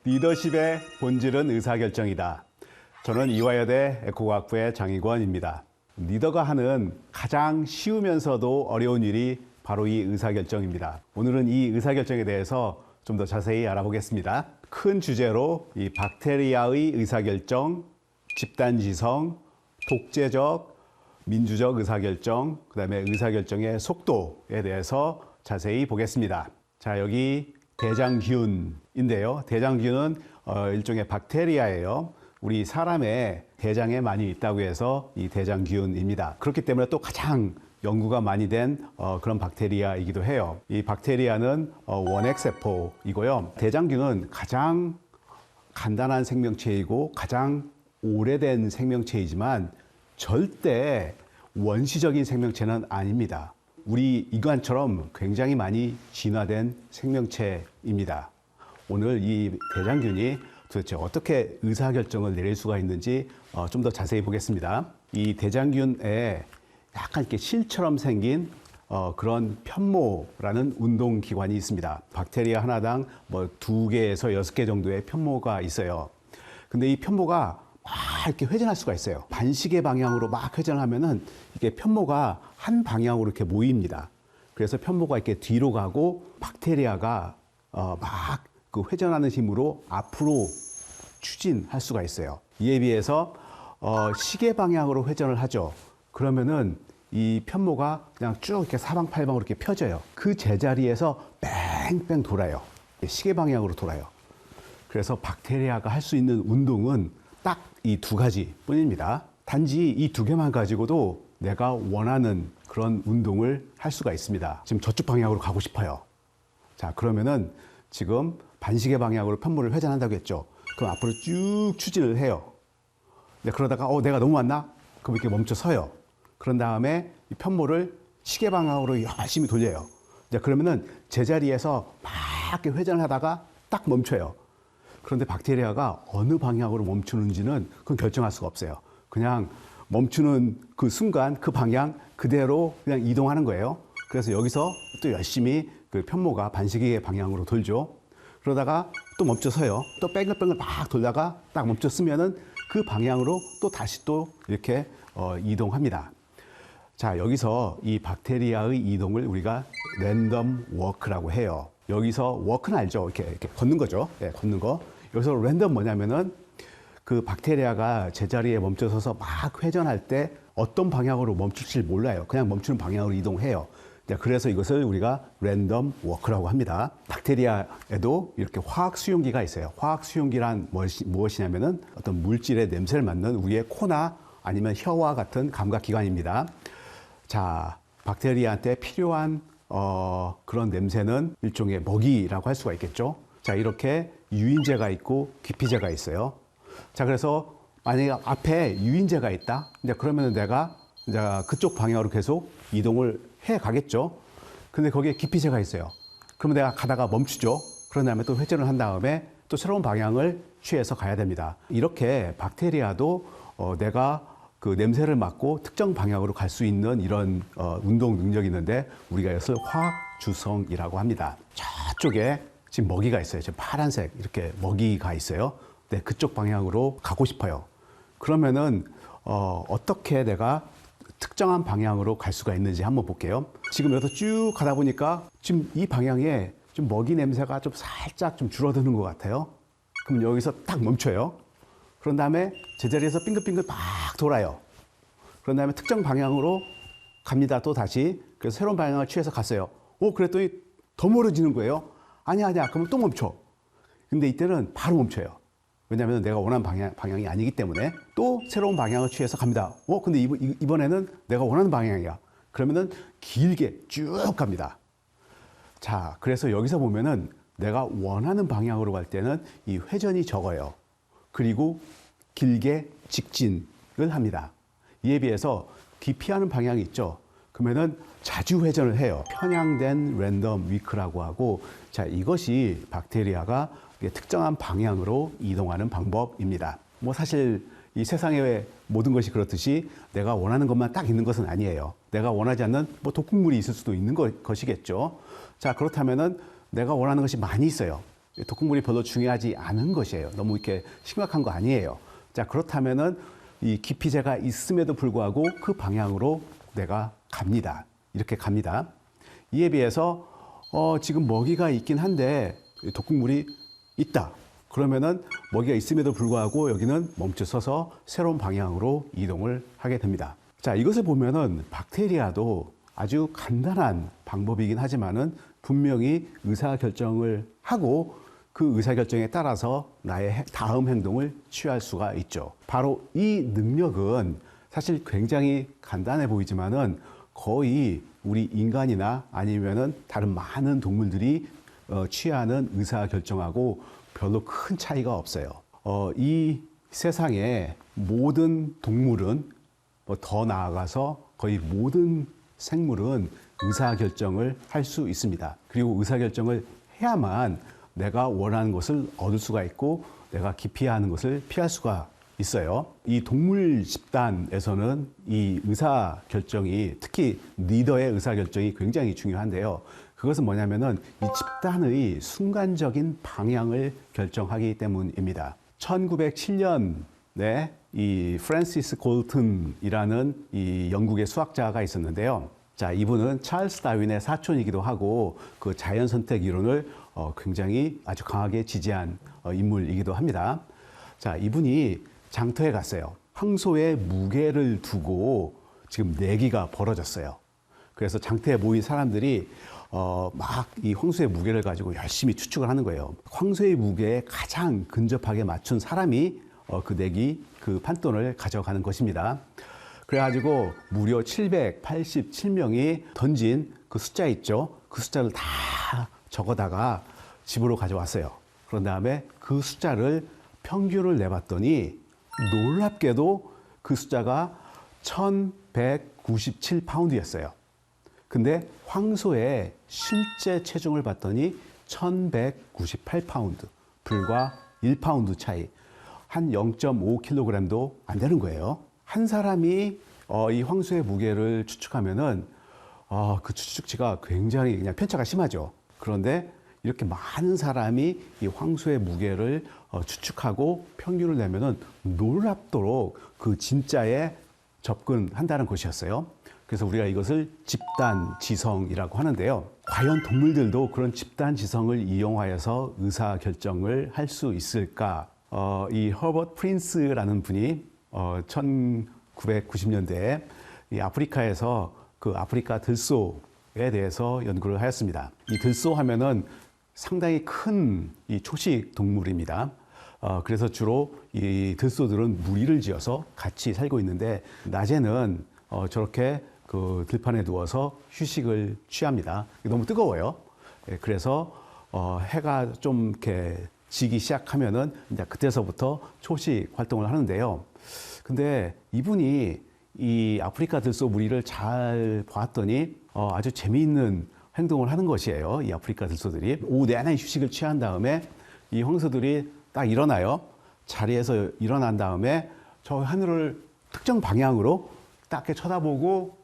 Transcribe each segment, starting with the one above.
리더십의 본질은 의사결정이다. 저는 이화여대 에코과학부의 장익원입니다. 리더가 하는 가장 쉬우면서도 어려운 일이 바로 이 의사결정입니다. 오늘은 이 의사결정에 대해서 좀 더 자세히 알아보겠습니다. 큰 주제로 이 박테리아의 의사결정, 집단지성, 독재적, 민주적 의사결정, 그다음에 의사결정의 속도에 대해서 자세히 보겠습니다. 자, 여기 대장균인데요. 대장균은 일종의 박테리아예요. 우리 사람의 대장에 많이 있다고 해서 이 대장균입니다. 그렇기 때문에 또 가장 연구가 많이 된 그런 박테리아이기도 해요. 이 박테리아는 원핵세포이고요. 대장균은 가장 간단한 생명체이고 가장 오래된 생명체이지만 절대 원시적인 생명체는 아닙니다. 우리 인간처럼 굉장히 많이 진화된 생명체입니다. 오늘 이 대장균이 도대체 어떻게 의사결정을 내릴 수가 있는지 좀 더 자세히 보겠습니다. 이 대장균에 약간 이렇게 실처럼 생긴 그런 편모라는 운동기관이 있습니다. 박테리아 하나당 뭐 2개에서 6개 정도의 편모가 있어요. 근데 이 편모가 막 이렇게 회전할 수가 있어요. 반시계 방향으로 막 회전하면은 이게 편모가 한 방향으로 이렇게 모입니다. 그래서 편모가 이렇게 뒤로 가고 박테리아가 막 그 회전하는 힘으로 앞으로 추진할 수가 있어요. 이에 비해서 시계 방향으로 회전을 하죠. 그러면은 이 편모가 그냥 쭉 이렇게 사방팔방으로 이렇게 펴져요. 그 제자리에서 뺑뺑 돌아요. 시계 방향으로 돌아요. 그래서 박테리아가 할 수 있는 운동은 딱 이 2가지 뿐입니다. 단지 이 2개만 가지고도 내가 원하는 그런 운동을 할 수가 있습니다. 지금 저쪽 방향으로 가고 싶어요. 자, 그러면은 지금 반시계 방향으로 편모를 회전한다고 했죠. 그럼 앞으로 쭉 추진을 해요. 그러다가 내가 너무 왔나? 그럼 이렇게 멈춰 서요. 그런 다음에 이 편모를 시계 방향으로 열심히 돌려요. 그러면은 제자리에서 막 이렇게 회전을 하다가 딱 멈춰요. 그런데 박테리아가 어느 방향으로 멈추는지는 그건 결정할 수가 없어요. 그냥 멈추는 그 순간 그 방향 그대로 그냥 이동하는 거예요. 그래서 여기서 또 열심히 그 편모가 반시계 방향으로 돌죠. 그러다가 또 멈춰 서요. 또 뺑글뺑글 막 돌다가 딱 멈춰 쓰면은 그 방향으로 또 다시 또 이렇게 이동합니다. 자, 여기서 이 박테리아의 이동을 우리가 랜덤 워크라고 해요. 여기서 워크는 알죠? 이렇게 걷는 거죠. 네, 걷는 거. 여기서 랜덤 뭐냐면은 그 박테리아가 제자리에 멈춰서서 막 회전할 때 어떤 방향으로 멈출지 몰라요. 그냥 멈추는 방향으로 이동해요. 그래서 이것을 우리가 랜덤 워크라고 합니다. 박테리아에도 이렇게 화학 수용기가 있어요. 화학 수용기란 무엇이냐면은 어떤 물질의 냄새를 맡는 우리의 코나 아니면 혀와 같은 감각기관입니다. 자, 박테리아한테 필요한 그런 냄새는 일종의 먹이라고 할 수가 있겠죠. 자, 이렇게 유인제가 있고 기피제가 있어요. 자, 그래서 만약에 앞에 유인제가 있다. 그러면 내가 이제 그쪽 방향으로 계속 이동을 해 가겠죠. 근데 거기에 기피제가 있어요. 그러면 내가 가다가 멈추죠. 그런 다음에 또 회전을 한 다음에 또 새로운 방향을 취해서 가야 됩니다. 이렇게 박테리아도 내가 그 냄새를 맡고 특정 방향으로 갈 수 있는 이런 운동 능력이 있는데 우리가 이것을 화학주성이라고 합니다. 저쪽에 지금 먹이가 있어요. 지금 파란색 이렇게 먹이가 있어요. 네, 그쪽 방향으로 가고 싶어요. 그러면은 어떻게 내가 특정한 방향으로 갈 수가 있는지 한번 볼게요. 지금 여기서 쭉 가다 보니까 지금 이 방향에 좀 먹이 냄새가 좀 살짝 좀 줄어드는 것 같아요. 그럼 여기서 딱 멈춰요. 그런 다음에 제자리에서 빙글빙글 막 돌아요. 그런 다음에 특정 방향으로 갑니다. 또 다시. 그래서 새로운 방향을 취해서 갔어요. 그랬더니 더 멀어지는 거예요. 아니야. 그러면 또 멈춰. 근데 이때는 바로 멈춰요. 왜냐하면 내가 원하는 방향이 아니기 때문에 또 새로운 방향을 취해서 갑니다. 근데 이번에는 내가 원하는 방향이야. 그러면은 길게 쭉 갑니다. 자, 그래서 여기서 보면은 내가 원하는 방향으로 갈 때는 이 회전이 적어요. 그리고 길게 직진을 합니다. 이에 비해서 기피하는 방향이 있죠. 그러면은 자주 회전을 해요. 편향된 랜덤 위크라고 하고, 자, 이것이 박테리아가 특정한 방향으로 이동하는 방법입니다. 사실 이 세상의 모든 것이 그렇듯이 내가 원하는 것만 딱 있는 것은 아니에요. 내가 원하지 않는 뭐 독극물이 있을 수도 있는 것이겠죠. 자, 그렇다면은 내가 원하는 것이 많이 있어요. 독극물이 별로 중요하지 않은 것이에요. 너무 이렇게 심각한 거 아니에요. 자, 그렇다면은 이 기피제가 있음에도 불구하고 그 방향으로 내가 갑니다. 이렇게 갑니다. 이에 비해서 지금 먹이가 있긴 한데 독극물이 있다. 그러면은 먹이가 있음에도 불구하고 여기는 멈춰서서 새로운 방향으로 이동을 하게 됩니다. 자, 이것을 보면은 박테리아도 아주 간단한 방법이긴 하지만은 분명히 의사결정을 하고 그 의사결정에 따라서 나의 다음 행동을 취할 수가 있죠. 바로 이 능력은 사실 굉장히 간단해 보이지만은 거의 우리 인간이나 아니면은 다른 많은 동물들이 취하는 의사결정하고 별로 큰 차이가 없어요. 이 세상의 모든 동물은 더 나아가서 거의 모든 생물은 의사결정을 할 수 있습니다. 그리고 의사결정을 해야만 내가 원하는 것을 얻을 수가 있고 내가 기피해야 하는 것을 피할 수가 있어요. 이 동물 집단에서는 이 의사결정이 특히 리더의 의사결정이 굉장히 중요한데요. 그것은 뭐냐면은 이 집단의 순간적인 방향을 결정하기 때문입니다. 1907년에 이 프랜시스 콜튼이라는 이 영국의 수학자가 있었는데요. 자, 이분은 찰스 다윈의 사촌이기도 하고 그 자연 선택 이론을 굉장히 아주 강하게 지지한 인물이기도 합니다. 자, 이분이 장터에 갔어요. 황소의 무게를 두고 지금 내기가 벌어졌어요. 그래서 장터에 모인 사람들이 막 이 황소의 무게를 가지고 열심히 추측을 하는 거예요. 황소의 무게에 가장 근접하게 맞춘 사람이 그 내기, 그 판돈을 가져가는 것입니다. 그래가지고 무려 787명이 던진 그 숫자 있죠. 그 숫자를 다 적어다가 집으로 가져왔어요. 그런 다음에 그 숫자를 평균을 내봤더니 놀랍게도 그 숫자가 1197파운드였어요. 근데 황소의 실제 체중을 봤더니 1198파운드, 불과 1파운드 차이, 한 0.5kg도 안 되는 거예요. 한 사람이 이 황소의 무게를 추측하면은 그 추측치가 굉장히 그냥 편차가 심하죠. 그런데 이렇게 많은 사람이 이 황소의 무게를 추측하고 평균을 내면은 놀랍도록 그 진짜에 접근한다는 것이었어요. 그래서 우리가 이것을 집단 지성이라고 하는데요. 과연 동물들도 그런 집단 지성을 이용하여서 의사 결정을 할 수 있을까? 이 허버트 프린스라는 분이 1990년대에 이 아프리카에서 그 아프리카 들소에 대해서 연구를 하였습니다. 이 들소 하면은 상당히 큰 이 초식 동물입니다. 그래서 주로 이 들소들은 무리를 지어서 같이 살고 있는데 낮에는 저렇게 그 들판에 누워서 휴식을 취합니다. 너무 뜨거워요. 그래서 해가 좀 이렇게 지기 시작하면은 이제 그때서부터 초식 활동을 하는데요. 근데 이분이 이 아프리카 들소 무리를 잘 보았더니 아주 재미있는 행동을 하는 것이에요. 이 아프리카 들소들이 오후 내내 휴식을 취한 다음에 이 황소들이 딱 일어나요. 자리에서 일어난 다음에 저 하늘을 특정 방향으로 딱 이렇게 쳐다보고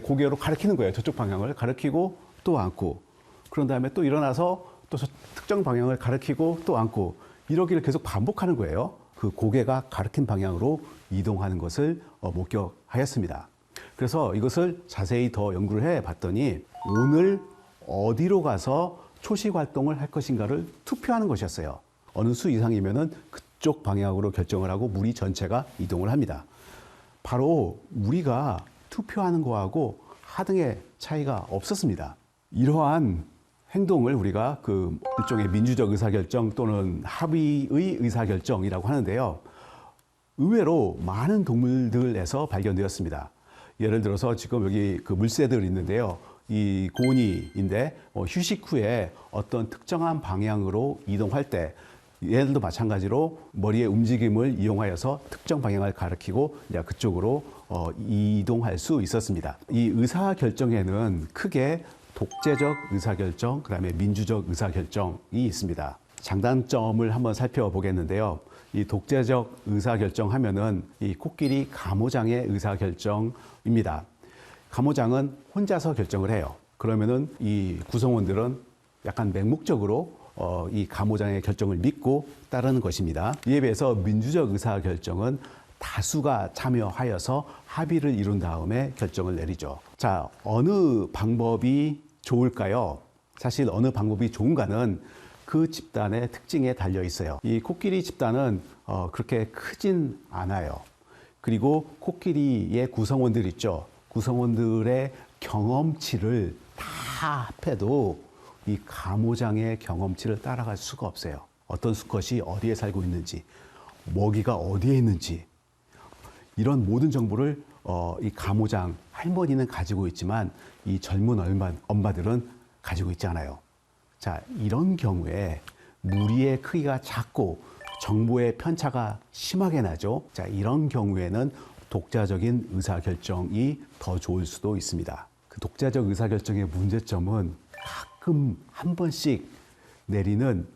고개로 가리키는 거예요. 저쪽 방향을 가리키고 또 앉고, 그런 다음에 또 일어나서 또 특정 방향을 가리키고 또 앉고, 이러기를 계속 반복하는 거예요. 그 고개가 가리킨 방향으로 이동하는 것을 목격하였습니다. 그래서 이것을 자세히 더 연구를 해 봤더니 오늘 어디로 가서 초식 활동을 할 것인가를 투표하는 것이었어요. 어느 수 이상이면은 그쪽 방향으로 결정을 하고 무리 전체가 이동을 합니다. 바로 우리가 투표하는 거하고 하등의 차이가 없었습니다. 이러한 행동을 우리가 그 일종의 민주적 의사결정 또는 합의의 의사결정이라고 하는데요. 의외로 많은 동물들에서 발견되었습니다. 예를 들어서 지금 여기 그 물새들 있는데요. 이 고니인데 휴식 후에 어떤 특정한 방향으로 이동할 때 얘들도 마찬가지로 머리의 움직임을 이용하여서 특정 방향을 가리키고 이제 그쪽으로 이동할 수 있었습니다. 이 의사결정에는 크게 독재적 의사결정, 그다음에 민주적 의사결정이 있습니다. 장단점을 한번 살펴보겠는데요. 이 독자적 의사결정 하면은 이 코끼리 가모장의 의사결정입니다. 가모장은 혼자서 결정을 해요. 그러면은 이 구성원들은 약간 맹목적으로 이 가모장의 결정을 믿고 따르는 것입니다. 이에 비해서 민주적 의사결정은 다수가 참여하여서 합의를 이룬 다음에 결정을 내리죠. 자, 어느 방법이 좋을까요? 사실 어느 방법이 좋은가는 그 집단의 특징에 달려 있어요. 이 코끼리 집단은 그렇게 크진 않아요. 그리고 코끼리의 구성원들 있죠. 구성원들의 경험치를 다 합해도 이 가모장의 경험치를 따라갈 수가 없어요. 어떤 수컷이 어디에 살고 있는지, 먹이가 어디에 있는지, 이런 모든 정보를 이 가모장 할머니는 가지고 있지만 이 젊은 엄마들은 가지고 있지 않아요. 자, 이런 경우에 무리의 크기가 작고 정보의 편차가 심하게 나죠. 자, 이런 경우에는 독자적인 의사결정이 더 좋을 수도 있습니다. 그 독자적 의사결정의 문제점은 가끔 한 번씩 내리는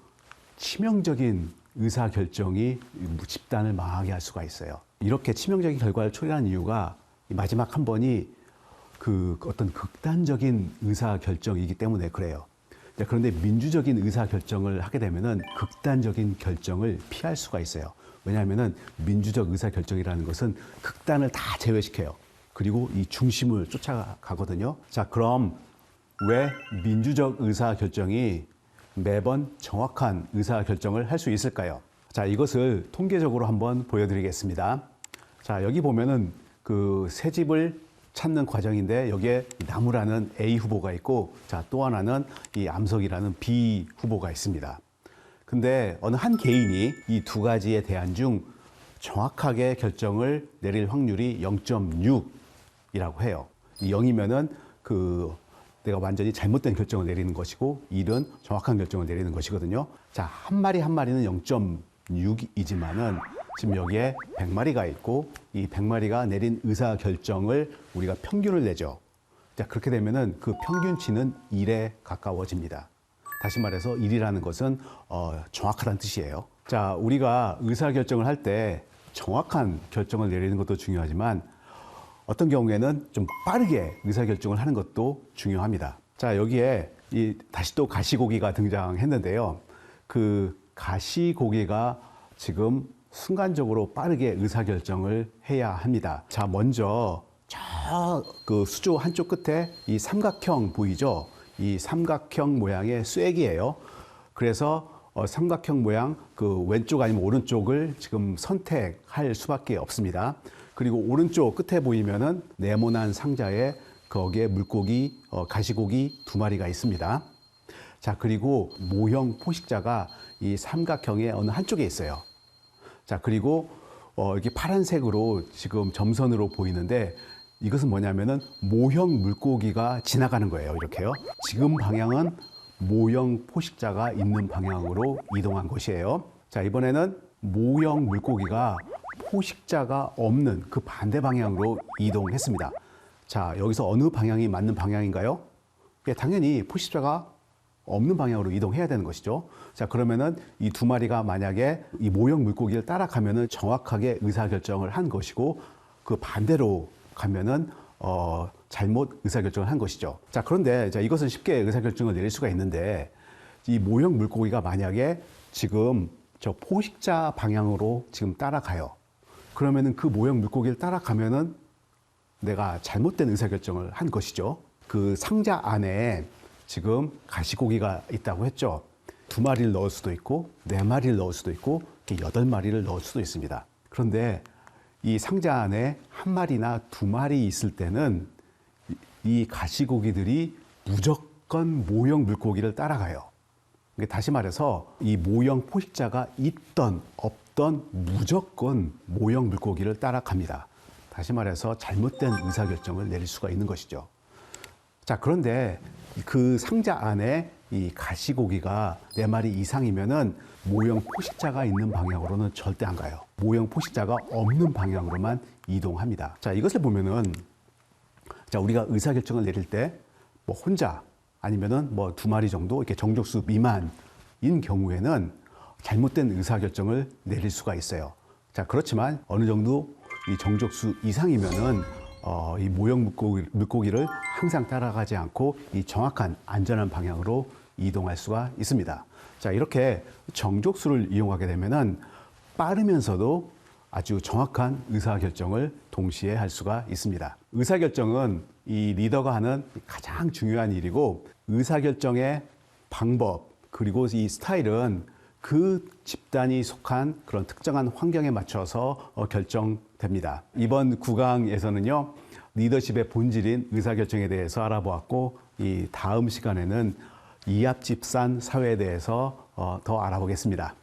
치명적인 의사결정이 집단을 망하게 할 수가 있어요. 이렇게 치명적인 결과를 초래한 이유가 마지막 한 번이 그 어떤 극단적인 의사결정이기 때문에 그래요. 그런데 민주적인 의사결정을 하게 되면은 극단적인 결정을 피할 수가 있어요. 왜냐하면은 민주적 의사결정이라는 것은 극단을 다 제외시켜요. 그리고 이 중심을 쫓아가거든요. 자, 그럼 왜 민주적 의사결정이 매번 정확한 의사결정을 할 수 있을까요? 자, 이것을 통계적으로 한번 보여드리겠습니다. 자, 여기 보면은 그 새 집을 찾는 과정인데 여기에 나무라는 A 후보가 있고, 자, 또 하나는 이 암석이라는 B 후보가 있습니다. 근데 어느 한 개인이 이 두 가지의 대안 중 정확하게 결정을 내릴 확률이 0.6이라고 해요. 이 0이면은 그 내가 완전히 잘못된 결정을 내리는 것이고 1은 정확한 결정을 내리는 것이거든요. 자, 한 마리 한 마리는 0.6이지만은 지금 여기에 100마리가 있고 이 100마리가 내린 의사 결정을 우리가 평균을 내죠. 자, 그렇게 되면은 그 평균치는 1에 가까워집니다. 다시 말해서 1이라는 것은 정확하다는 뜻이에요. 자, 우리가 의사 결정을 할 때 정확한 결정을 내리는 것도 중요하지만 어떤 경우에는 좀 빠르게 의사결정을 하는 것도 중요합니다. 자, 여기에 다시 또 가시고기가 등장했는데요. 그 가시고기가 지금 순간적으로 빠르게 의사결정을 해야 합니다. 자, 먼저 저 그 수조 한쪽 끝에 이 삼각형 보이죠? 이 삼각형 모양의 쐐기예요. 그래서 삼각형 모양 그 왼쪽 아니면 오른쪽을 지금 선택할 수밖에 없습니다. 그리고 오른쪽 끝에 보이면은 네모난 상자에 거기에 물고기, 가시고기 2마리가 있습니다. 자, 그리고 모형 포식자가 이 삼각형의 어느 한쪽에 있어요. 자, 그리고 이렇게 파란색으로 지금 점선으로 보이는데 이것은 뭐냐면은 모형 물고기가 지나가는 거예요. 이렇게요. 지금 방향은 모형 포식자가 있는 방향으로 이동한 것이에요. 자, 이번에는 모형 물고기가 포식자가 없는 그 반대 방향으로 이동했습니다. 자, 여기서 어느 방향이 맞는 방향인가요? 예, 당연히 포식자가 없는 방향으로 이동해야 되는 것이죠. 자, 그러면은 이 2마리가 만약에 이 모형 물고기를 따라가면은 정확하게 의사결정을 한 것이고 그 반대로 가면은 잘못 의사결정을 한 것이죠. 자, 그런데 자, 이것은 쉽게 의사결정을 내릴 수가 있는데 이 모형 물고기가 만약에 지금 저 포식자 방향으로 지금 따라가요. 그러면은 그 모형 물고기를 따라가면은 내가 잘못된 의사결정을 한 것이죠. 그 상자 안에 지금 가시고기가 있다고 했죠. 2마리를 넣을 수도 있고 4마리를 넣을 수도 있고 8마리를 넣을 수도 있습니다. 그런데 이 상자 안에 1마리나 2마리 있을 때는 이 가시고기들이 무조건 모형 물고기를 따라가요. 다시 말해서 이 모형 포식자가 있던 없던 무조건 모형 물고기를 따라갑니다. 다시 말해서 잘못된 의사결정을 내릴 수가 있는 것이죠. 자, 그런데 그 상자 안에 이 가시고기가 4마리 이상이면은 모형 포식자가 있는 방향으로는 절대 안 가요. 모형 포식자가 없는 방향으로만 이동합니다. 자, 이것을 보면은 자, 우리가 의사결정을 내릴 때 뭐 혼자 아니면은 뭐 2마리 정도 이렇게 정족수 미만인 경우에는 잘못된 의사결정을 내릴 수가 있어요. 자, 그렇지만 어느 정도 이 정족수 이상이면은 이 모형 물고기를 항상 따라가지 않고 이 정확한 안전한 방향으로 이동할 수가 있습니다. 자, 이렇게 정족수를 이용하게 되면은 빠르면서도 아주 정확한 의사결정을 동시에 할 수가 있습니다. 의사결정은 이 리더가 하는 가장 중요한 일이고, 의사결정의 방법 그리고 이 스타일은 그 집단이 속한 그런 특정한 환경에 맞춰서 결정됩니다. 이번 9강에서는요, 리더십의 본질인 의사결정에 대해서 알아보았고, 이 다음 시간에는 이합집산 사회에 대해서 더 알아보겠습니다.